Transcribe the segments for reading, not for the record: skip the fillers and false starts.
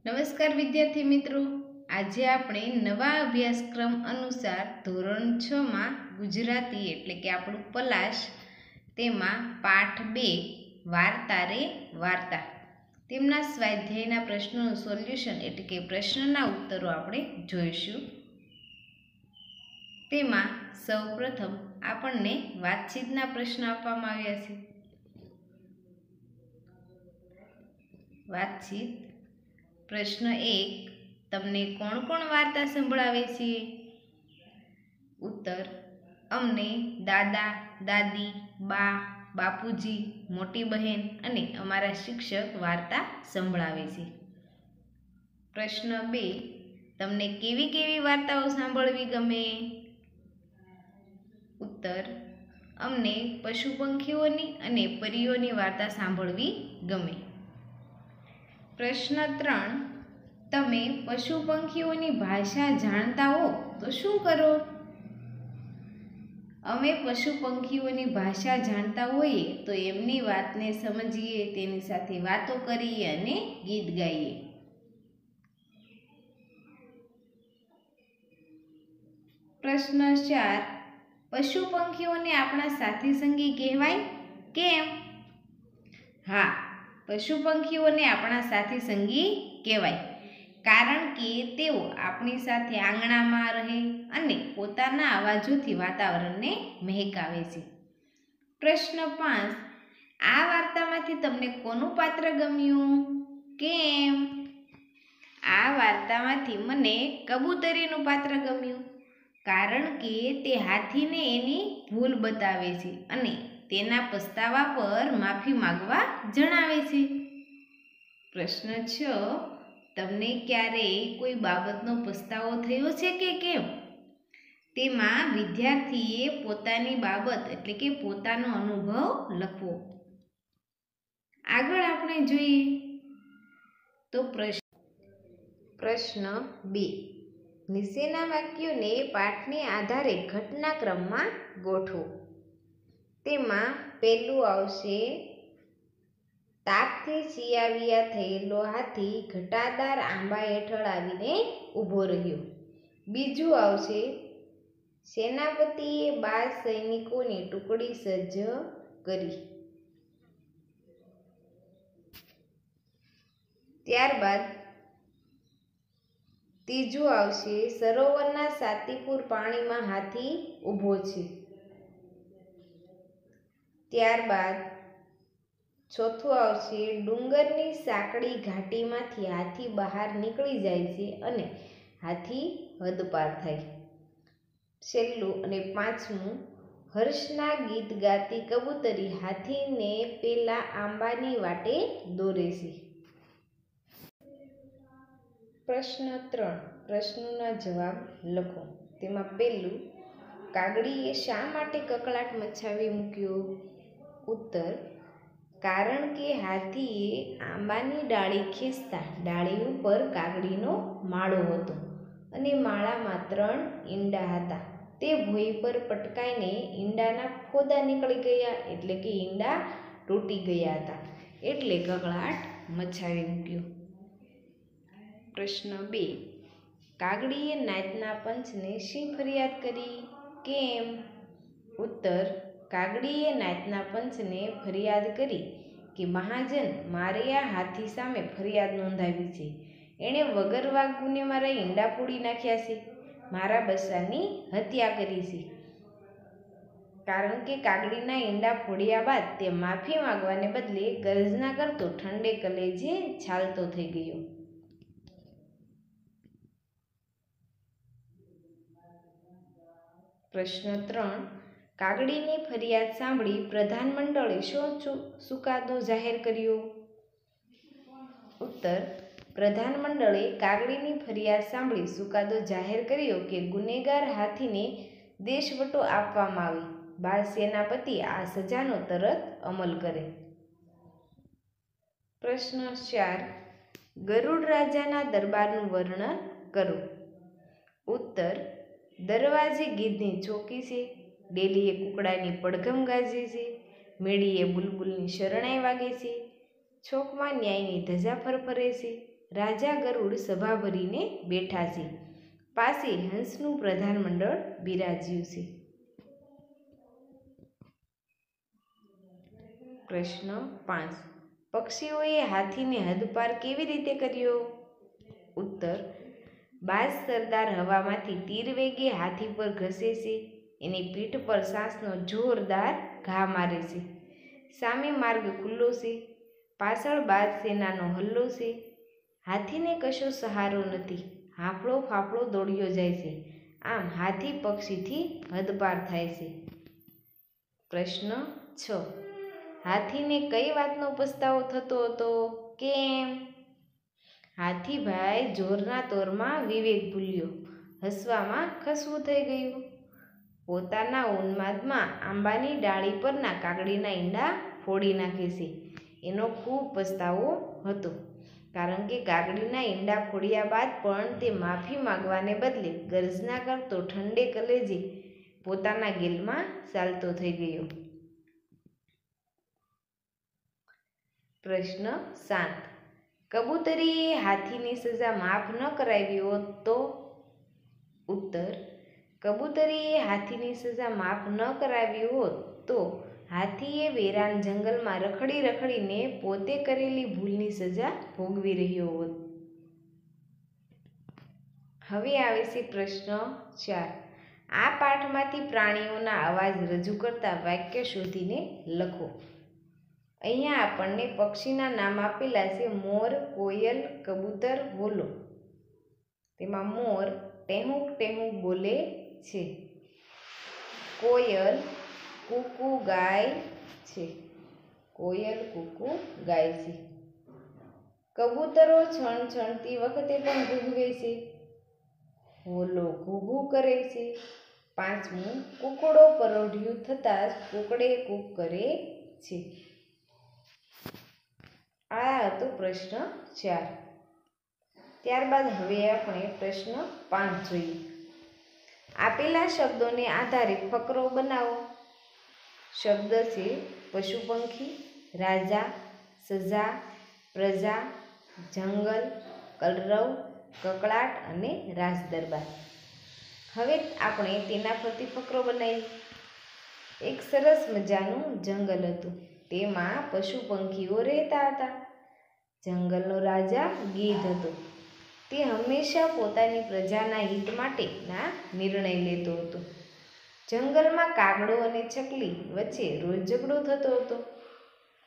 નમસ્કાર વિદ્યાર્થી મિત્રો, આજે આપણે નવા અભ્યાસક્રમ અનુસાર ધોરણ 6 માં ગુજરાતી એટલે કે આપણું પલાશ તેમાં પાઠ 2 વાર્તા રે વાર્તા તેમના સ્વાધ્યાયના પ્રશ્નોનું સોલ્યુશન એટલે કે પ્રશ્નના ઉત્તરો આપણે જોઈશું। તેમાં સૌપ્રથમ આપણને વાતચીતના પ્રશ્ન આપવામાં આવ્યા છે। વાતચીત प्रश्न 1 तमने कोण कोण वार्ता संभळावे छे? उत्तर अमने दादा दादी बा बापूजी मोटी बहन अने अमारा शिक्षक वार्ता संभळावे छे। प्रश्न 2 तमने केवी केवी वार्ताओ सांभळवी गमे? उत्तर अमने पशु पंखीओनी अने परीओनी वार्ता सांभळवी गमे। प्रश्न 3 तमे पशु पंखीओनी भाषा जाणता हो तो शुं करो? अमे पशु पंखीओनी भाषा जाणता होईए तो एमनी वातने समजीए, तेनी साथे वातो करीए अने गीत गाईए। प्रश्न 4 पशु पंखीओने आपणा साथी संगी कहेवाय केम? हाँ, पशु पंखीओने आपणा साथी संगी कहेवाय कारण के तेओ आपणी साथे आंगणामां रहे अने पोताना अवाजोथी वातावरणने महेकावे छे। प्रश्न 5 आ वार्तामांथी तमने कोनुं पात्र गम्युं? केम? आ वार्तामांथी मने कबूतरीनुं पात्र गम्युं कारण के ते हाथीने एनी भूल बतावे छे अने तेना पछतावा पर माफी मागवा जणावे छे। प्रश्न 6 तमने क्यारे कोई बाबतनो पछतावो थयो छे के केम? तेमां विद्यार्थीए पोतानी बाबत एटले के पोतानो अनुभव लखवो। आगळ आपणे जोईए तो प्रश्न 2 નીચેના વાક્યોને પાઠને આધારે ઘટનાક્રમમાં ગોઠવો। તેમાં પહેલું આવશે તાપથી ચિયાવિયા થયેલો હાથી ઘટાદાર આંબા હેઠળ આવીને ઊભો રહ્યો। બીજું આવશે સેનાપતિએ 12 સૈનિકોની ટુકડી સજ્જ કરી। ત્યારબાદ ત્રીજું આવશે સરોવરના સાતીપુર પાણીમાં હાથી ઊભો છે। ત્યારબાદ ચોથું આવશે ડુંગરની સાંકડી ઘાટીમાંથી હાથી બહાર નીકળી જાય છે અને હાથી હદપાર થાય। છેલ્લું અને પાંચમું હર્ષના ગીત ગાતી કબૂતરી હાથીને પેલા આંબાની વાટે દોરે છે। प्रश्न 3 प्रश्नोना जवाब लखो। तेमां पहेलुं कागड़ीए शा माटे ककड़ाट मचावी मूक्यो? उत्तर कारण के हाथीए आंबानी डाળી खेंचता डाળી ઉપર કાગડીનો માળો હતો અને માળામાં 3 ઈંડા હતા। તે ભોંય પર પટકાઈને ઈંડાના ફોદા નીકળી ગયા એટલે કે ઈંડા તૂટી ગયા હતા એટલે કકળાટ મચાવી મૂક્યો। प्रश्न 2 कागड़ीए नायतना पंचने शी फरियाद करी? केम? उत्तर कागड़ीए नायतना पंचने फरियाद करी कि महाजन मारे आ हाथी सामे फरियाद नोंधावी छे। एणे वगर वागुने मारा ईंडा पोड़ी नाख्या छे, मारा बच्चानी हत्या करी छे। कारण के कागड़ीना ईंडा फोड़्या बाद ते माफी मागवाने बदले गर्जना करतो ठंडे कलेजे छालतो थई गयो। प्रश्न 3 कागड़ीनी फरियाद सांभळी प्रधानमंडळे शो चुकादो जाहेर कर्यो? उत्तर प्रधानमंडळे कागड़ीनी फरियाद सांभळी चुकादो जाहेर कर्यो के गुनेगार हाथीने देशवटो आपवामां आवे। बाल सेनापति आ सजानो तरत अमल करे। प्रश्न 4 गरुड़ राजाना दरबारनुं वर्णन करो। उत्तर दरवाजे गीधनी चौकी छे, डेलीए कुकड़ानी पड़घम गाजे छे, मेड़ीए बुलबुलनी शरणाई वागे छे, छोकमां न्यायनी धजा फरफरे छे, રાજા ગરુડ સભા ભરીને બેઠા છે. પાસે હંસનું પ્રધાનમંડળ બિરાજ્યું છે. પ્રશ્ન 5. પક્ષીઓએ હાથીને હદપાર કેવી રીતે કર્યો? ઉત્તર. બાજ સરદાર હવામાંથી તીર વેગે હાથી પર ઘસે છે. એની પીઠ પર સાસનો જોરદાર ઘા મારે છે. સામે માર્ગ ખુલ્લો છે. પાછળ બાજ સેનાનો હલ્લો છે. હાથીને કશો સહારો નથી. હાંફળો ફાફળો દોડ્યો જાય છે. આમ હાથી પક્ષીથી હદપાર થાય છે. પ્રશ્ન 6. હાથીને કઈ વાતનો પસ્તાવો થતો હતો? કેમ? હાથીભાઈ જોરના તોરમાં વિવેક ભૂલ્યો. હસવામાં ખસવું થઈ ગયું. પોતાના ઉન્માદમાં આંબાની ડાળી પરના કાગડીના ઈંડા ફોડી નાખે છે. એનો ખૂબ પસ્તાવો હતો. કારણ કે કાગડીના ઈંડા ફોડ્યા બાદ પણ તે માફી માગવાને બદલે ગર્જના કરતો ઠંડે કલેજે પોતાના ગેલમાં ચાલતો થઈ ગયો. પ્રશ્ન 7. કબૂતરીએ હાથીની સજા માફ ન કરાવી હોત તો? ઉત્તર. કબૂતરીએ હાથીની સજા માફ ન કરાવી હોત તો હાથીએ વેરાન જંગલમાં રખડી રખડીને પોતે કરેલી ભૂલની સજા ભોગવી રહ્યો હોત. હવે આવે છે પ્રશ્ન 4. આ પાઠમાંથી પ્રાણીઓના અવાજ રજૂ કરતા વાક્ય શોધીને લખો. અહીંયા આપણને પક્ષીના નામ આપેલા છે: મોર, કોયલ, કબૂતર, હોલો. તેમાં મોર ટેહુક ટેહુક બોલે છે. કોયલ કૂકુ ગાય છે. કોયલ કૂકુ ગાય છે. કબૂતરો છણછણતી વખતે પણ ઘૂઘવે છે. હોલો ઘૂઘુ કરે છે. 5. કૂકડો પરોઢિયું થતાં જ કૂકડે કૂક કરે છે. આ હતો પ્રશ્ન 4. ત્યારબાદ હવે આપણે પ્રશ્ન 5 જોઈએ. આપેલા શબ્દોને આધારે ફકરો બનાવો. શબ્દ છે પશુ પંખી, રાજા, સજા, પ્રજા, જંગલ, કલરવ, કકળાટ અને રાજદરબાર. હવે આપણે તેના પરથી ફકરો બનાવીએ. એક સરસ મજાનું જંગલ હતું. તેમાં પશુ પંખીઓ રહેતા હતા. જંગલનો રાજા ગીધ હતો. તે હંમેશા પોતાની પ્રજાના હિત માટેના નિર્ણય લેતો હતો. જંગલમાં કાગડો અને ચકલી વચ્ચે રોજ ઝઘડો થતો હતો.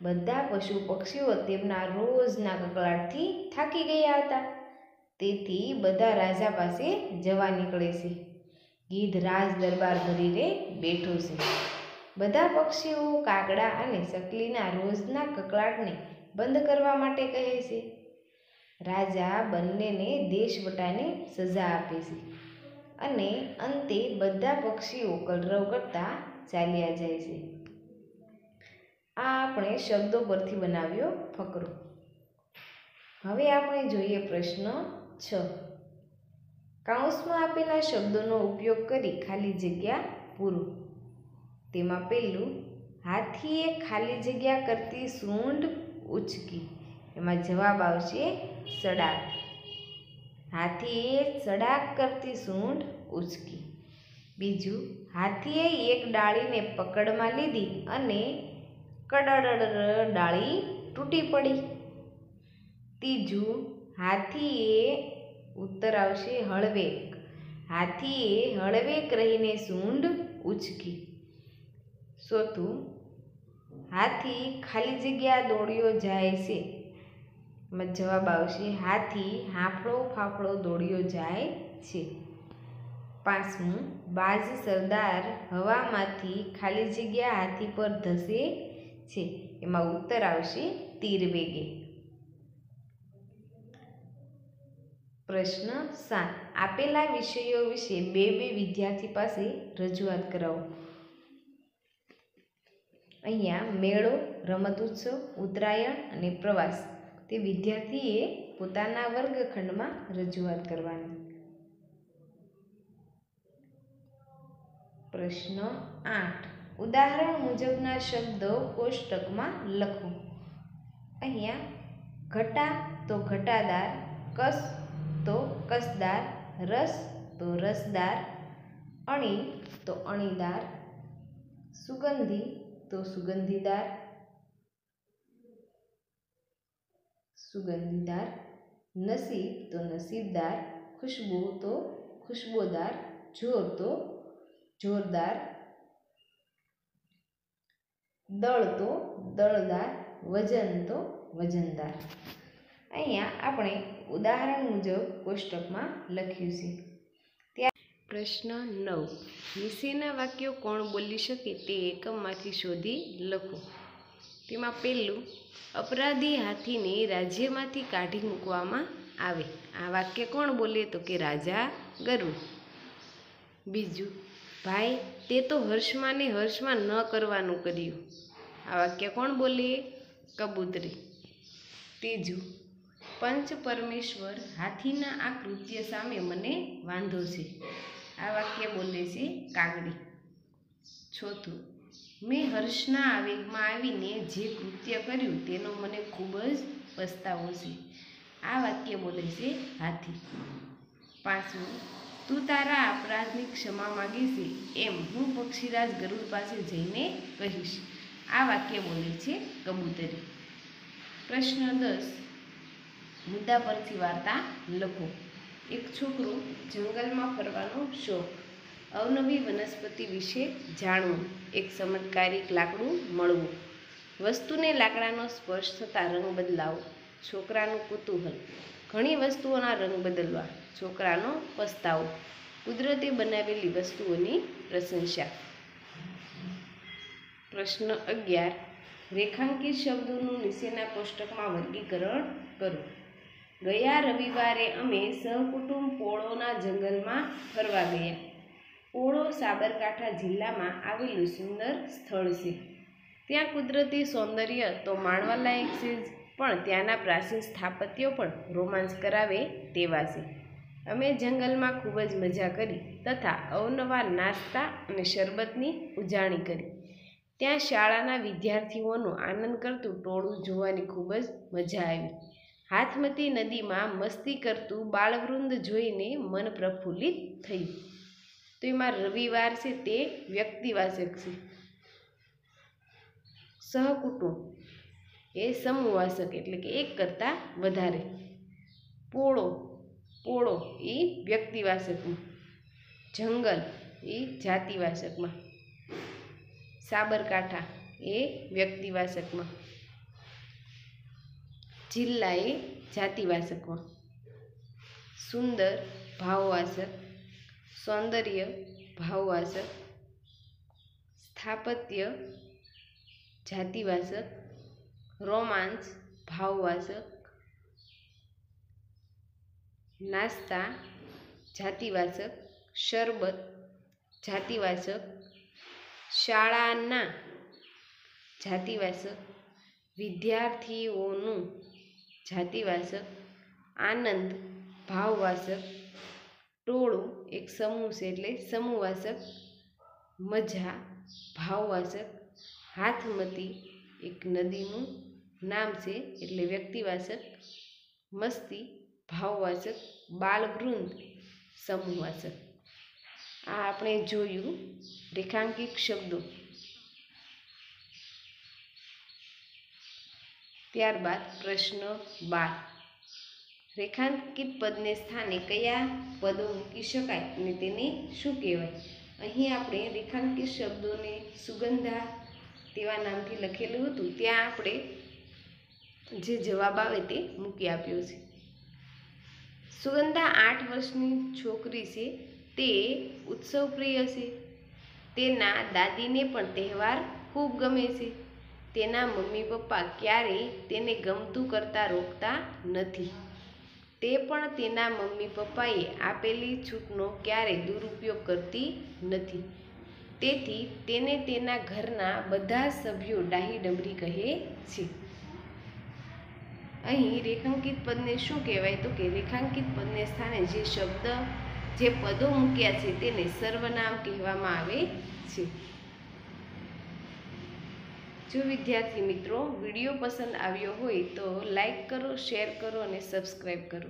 બધા પશુ પક્ષીઓ તેમના રોજના કકળાટથી થાકી ગયા હતા. તેથી બધા રાજા પાસે જવા નીકળે છે. ગીધ રાજ દરબાર ભરીને બેઠો છે. બધા પક્ષીઓ કાગડા અને ચકલીના રોજના કકળાટને બંધ કરવા માટે કહે છે. રાજા બંનેને દેશવટાની સજા આપે છે અને અંતે બધા પક્ષીઓ કલરવ કરતા ચાલ્યા જાય છે. આ આપણે શબ્દો પરથી બનાવ્યો ફકરો. હવે આપણે જોઈએ પ્રશ્ન 6. કૌંસમાં આપેલા શબ્દોનો ઉપયોગ કરી ખાલી જગ્યા પૂરો. તેમાં પહેલું, હાથીએ ખાલી જગ્યા કરતી સૂંઢ ઉચકી. એમાં જવાબ આવશે સડાક. હાથીએ સડાક કરતી સૂંઢ ઉચકી. બીજું, હાથીએ એક ડાળીને પકડમાં લીધી અને કડડ ડાળી તૂટી પડી. ત્રીજું, હાથીએ ઉત્તર આવશે હળવેક. હાથીએ હળવેક રહીને સૂંઢ ઉચકી. ચોથું, હાથી ખાલી જગ્યા દોડ્યો જાય છે. એમાં જવાબ આવશે હાથી હાંફળો ફાફળો દોડ્યો જાય છે. પાંચમું, બાજ સરદાર હવામાંથી ખાલી જગ્યા હાથી પર ધસે છે. એમાં ઉત્તર આવશે તીર વેગે. પ્રશ્ન 7. આપેલા વિષયો વિશે બે વિદ્યાર્થી પાસે રજૂઆત કરાવો. અહીંયા મેળો, રમત ઉત્સવ, ઉત્તરાયણ અને પ્રવાસ તે વિદ્યાર્થીએ પોતાના વર્ગખંડમાં રજૂઆત કરવાની. પ્રશ્ન 8. ઉદાહરણ મુજબના શબ્દો કોષ્ટકમાં લખો. અહીંયા ઘટા તો ઘટાદાર, કસ તો કસદાર, રસ તો રસદાર, અણી તો અણીદાર, સુગંધી તો સુગંધીદાર, સુગંધીદાર, નસીબ તો નસીબદાર, ખુશ્બુ તો ખુશ્બોદાર, જોર તો જોરદાર, દળ તો દળદાર, વજન તો વજનદાર. અહીંયા આપણે ઉદાહરણ મુજબ કોષ્ટકમાં લખ્યું છે. પ્રશ્ન 9. નીચેના વાક્યો કોણ બોલી શકે તે એકમમાંથી શોધી લખો. તેમાં પહેલું, અપરાધી હાથીને રાજ્યમાંથી કાઢી મૂકવામાં આવે. આ વાક્ય કોણ બોલે? તો કે રાજા ગરુડ. બીજું, ભાઈ તે તો હર્ષમાને હર્ષમાં ન કરવાનું કર્યું. આ વાક્ય કોણ બોલે? કબૂતરી. ત્રીજું, પંચ પરમેશ્વર હાથીના આ કૃત્ય સામે મને વાંધો છે. આ વાક્ય બોલે છે કાગડી. ચોથું, મેં હર્ષના આવેગમાં આવીને જે કૃત્ય કર્યું તેનો મને ખૂબ જ પસ્તાવો છે. આ વાક્ય બોલે છે હાથી. પાંચમું, તું તારા અપરાધની ક્ષમા માગી છે એમ હું પક્ષીરાજ ગરુડ પાસે જઈને કહીશ. આ વાક્ય બોલે છે કબૂતરી. પ્રશ્ન 10. મુદ્દા પરથી વાર્તા લખો. એક છોકરો જંગલમાં ફરવાનો શોખ, અવનવી વનસ્પતિ વિશે જાણવું, એક ચમત્કારિક લાકડું મળવું, વસ્તુને લાકડાનો સ્પર્શ થતાં રંગ બદલાવો, છોકરાનું કુતૂહલ, ઘણી વસ્તુઓના રંગ બદલવા, છોકરાનો પસ્તાવો, કુદરતે બનાવેલી વસ્તુઓની પ્રશંસા. પ્રશ્ન 11. રેખાંકિત શબ્દોનું નીચેના કોષ્ટકમાં વર્ગીકરણ કરો. ગયા રવિવારે અમે સહકુટુંબ પોળોના જંગલમાં ફરવા ગયા. પોળો સાબરકાંઠા જિલ્લામાં આવેલું સુંદર સ્થળ છે. ત્યાં કુદરતી સૌંદર્ય તો માણવાલાયક છે જ, પણ ત્યાંના પ્રાચીન સ્થાપત્યો પણ રોમાંચ કરાવે તેવા છે. અમે જંગલમાં ખૂબ જ મજા કરી તથા અવનવા નાસ્તા અને શરબતની ઉજાણી કરી. ત્યાં શાળાના વિદ્યાર્થીઓનું આનંદ કરતું ટોળું જોવાની ખૂબ જ મજા આવી. હાથમતી નદીમાં મસ્તી કરતું બાળવૃંદ જોઈને મન પ્રફુલ્લિત થયું. તો એમાં રવિવાર છે તે વ્યક્તિવાચક છે. સહકુટુંબ એ સમૂહવાચક એટલે કે એક કરતાં વધારે. પોળો એ વ્યક્તિવાચકમાં, જંગલ એ જાતિવાચકમાં, સાબરકાંઠા એ વ્યક્તિવાચકમાં, જિલ્લા એ જાતિવાચકમાં, સુંદર ભાવવાચક, સૌંદર્ય ભાવવાચક, સ્થાપત્ય જાતિવાચક, રોમાંચ ભાવવાચક, નાસ્તા જાતિવાચક, શરબત જાતિવાચક, શાળાના જાતિવાચક, વિદ્યાર્થીઓનું જાતિવાચક, આનંદ ભાવવાચક, ટોળું એક સમૂહ છે એટલે સમૂહવાચક, મજા ભાવવાચક, હાથમતી એક નદીનું નામ છે એટલે વ્યક્તિવાચક, મસ્તી ભાવવાચક, બાળવૃંદ સમૂહવાચક. આ આપણે જોયું રેખાંકિત શબ્દો. ત્યારબાદ પ્રશ્ન 12. રેખાંકિત પદને સ્થાને કયા પદો મૂકી શકાય અને તેને શું કહેવાય? અહીં આપણે રેખાંકિત શબ્દોને સુગંધા તેવા નામથી લખેલું હતું, ત્યાં આપણે જે જવાબ આવે તે મૂકી આપ્યો છે. સુગંધા 8 વર્ષની છોકરી છે. તે ઉત્સવપ્રિય છે. તેના દાદીને પણ તહેવાર ખૂબ ગમે છે. તેના મમ્મી પપ્પા ક્યારેય તેને ગમતું કરતા રોકતા નથી. તે પણ તેના મમ્મી પપ્પાએ આપેલી છૂટનો ક્યારેય દુરુપયોગ કરતી નથી. તેથી તેને તેના ઘરના બધા સભ્યો ડાહી ડમરી કહે છે. અહીં રેખાંકિત પદને શું કહેવાય? તો કે રેખાંકિત પદને સ્થાને જે શબ્દ જે પદો મૂક્યા છે તેને સર્વનામ કહેવામાં આવે છે. જો વિદ્યાર્થી મિત્રો વિડીયો પસંદ આવ્યો હોય તો લાઈક કરો, શેર કરો અને સબસ્ક્રાઈબ કરો.